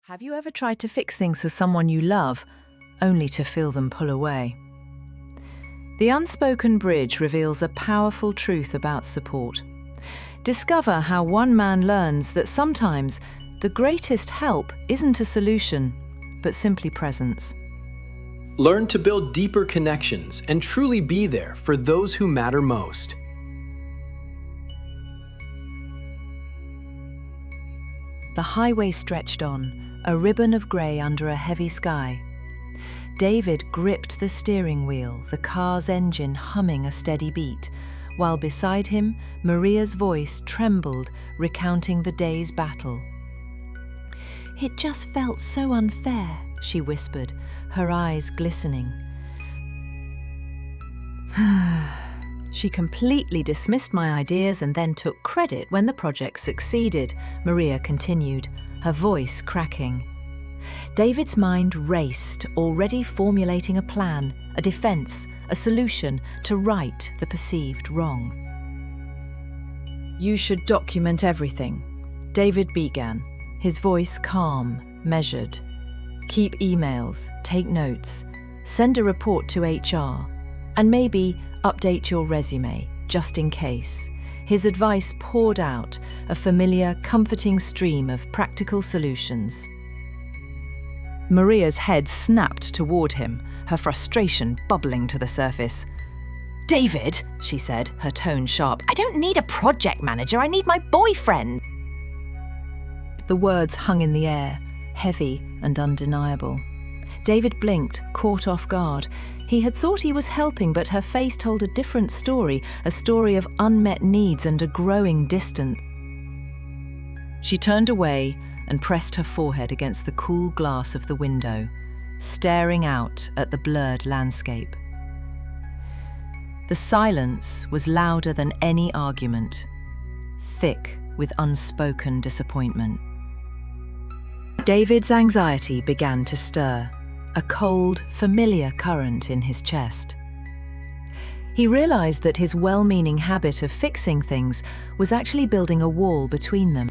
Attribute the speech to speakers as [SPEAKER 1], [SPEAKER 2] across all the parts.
[SPEAKER 1] Have you ever tried to fix things for someone you love, only to feel them pull away? The Unspoken Bridge reveals a powerful truth about support. Discover how one man learns that sometimes the greatest help isn't a solution, but simply presence.
[SPEAKER 2] Learn to build deeper connections and truly be there for those who matter most.
[SPEAKER 1] The highway stretched on, a ribbon of grey under a heavy sky. David gripped the steering wheel, the car's engine humming a steady beat, while beside him, Maria's voice trembled, recounting the day's battle. "It just felt so unfair," she whispered, her eyes glistening. "She completely dismissed my ideas and then took credit when the project succeeded," Maria continued, her voice cracking. David's mind raced, already formulating a plan, a defense, a solution to right the perceived wrong. "You should document everything," David began, his voice calm, measured. "Keep emails, take notes, send a report to HR, and maybe update your resume, just in case." His advice poured out, a familiar, comforting stream of practical solutions. Maria's head snapped toward him, her frustration bubbling to the surface. "David," she said, her tone sharp, "I don't need a project manager, I need my boyfriend." The words hung in the air, heavy and undeniable. David blinked, caught off guard. He had thought he was helping, but her face told a different story, a story of unmet needs and a growing distance. She turned away and pressed her forehead against the cool glass of the window, staring out at the blurred landscape. The silence was louder than any argument, thick with unspoken disappointment. David's anxiety began to stir, a cold, familiar current in his chest. He realized that his well-meaning habit of fixing things was actually building a wall between them.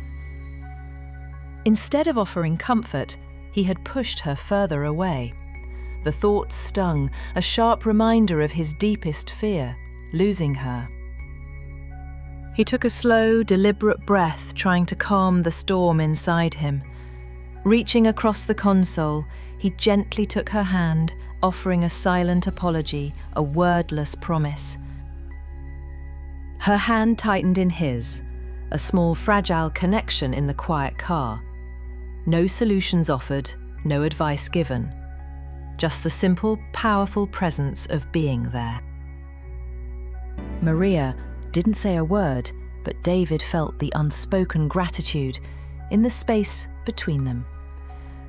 [SPEAKER 1] Instead of offering comfort, he had pushed her further away. The thought stung, a sharp reminder of his deepest fear, losing her. He took a slow, deliberate breath, trying to calm the storm inside him. Reaching across the console, he gently took her hand, offering a silent apology, a wordless promise. Her hand tightened in his, a small, fragile connection in the quiet car. No solutions offered, no advice given. Just the simple, powerful presence of being there. Maria didn't say a word, but David felt the unspoken gratitude in the space between them.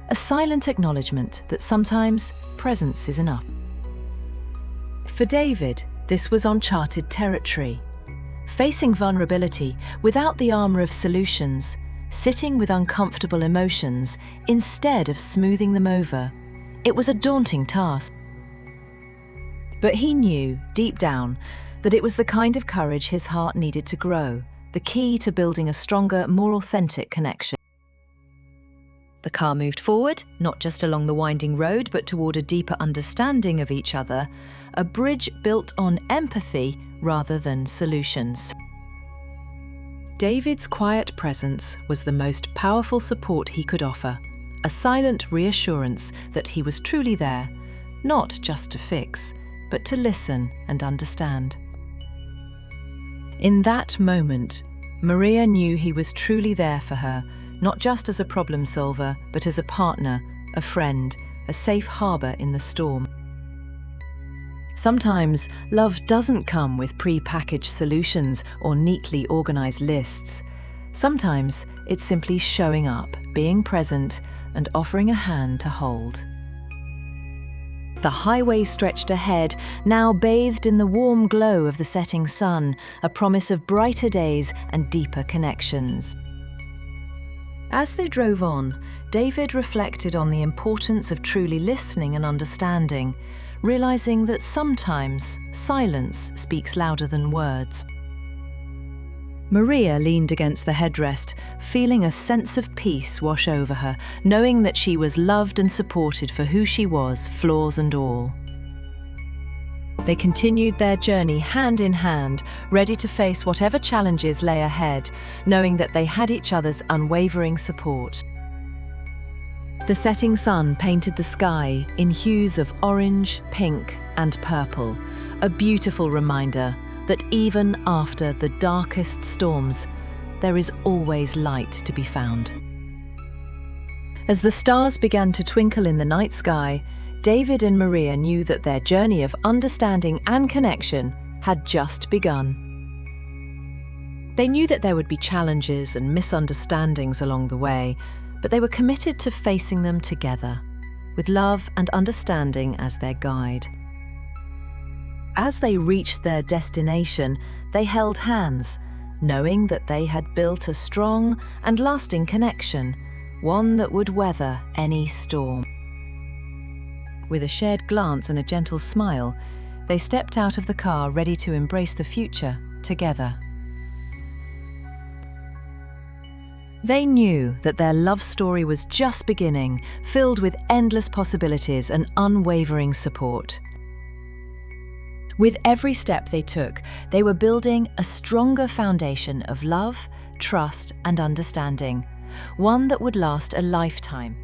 [SPEAKER 1] A silent acknowledgement that sometimes presence is enough. For David, this was uncharted territory. Facing vulnerability without the armor of solutions, sitting with uncomfortable emotions instead of smoothing them over, it was a daunting task. But he knew, deep down, that it was the kind of courage his heart needed to grow, the key to building a stronger, more authentic connection. The car moved forward, not just along the winding road, but toward a deeper understanding of each other, a bridge built on empathy rather than solutions. David's quiet presence was the most powerful support he could offer, a silent reassurance that he was truly there, not just to fix, but to listen and understand. In that moment, Maria knew he was truly there for her, not just as a problem solver, but as a partner, a friend, a safe harbor in the storm. Sometimes, love doesn't come with pre-packaged solutions or neatly organized lists. Sometimes, it's simply showing up, being present, and offering a hand to hold. The highway stretched ahead, now bathed in the warm glow of the setting sun, a promise of brighter days and deeper connections. As they drove on, David reflected on the importance of truly listening and understanding, realizing that sometimes silence speaks louder than words. Maria leaned against the headrest, feeling a sense of peace wash over her, knowing that she was loved and supported for who she was, flaws and all. They continued their journey hand in hand, ready to face whatever challenges lay ahead, knowing that they had each other's unwavering support. The setting sun painted the sky in hues of orange, pink, and purple, a beautiful reminder that even after the darkest storms, there is always light to be found. As the stars began to twinkle in the night sky, David and Maria knew that their journey of understanding and connection had just begun. They knew that there would be challenges and misunderstandings along the way, but they were committed to facing them together, with love and understanding as their guide. As they reached their destination, they held hands, knowing that they had built a strong and lasting connection, one that would weather any storm. With a shared glance and a gentle smile, they stepped out of the car ready to embrace the future together. They knew that their love story was just beginning, filled with endless possibilities and unwavering support. With every step they took, they were building a stronger foundation of love, trust, and understanding, one that would last a lifetime.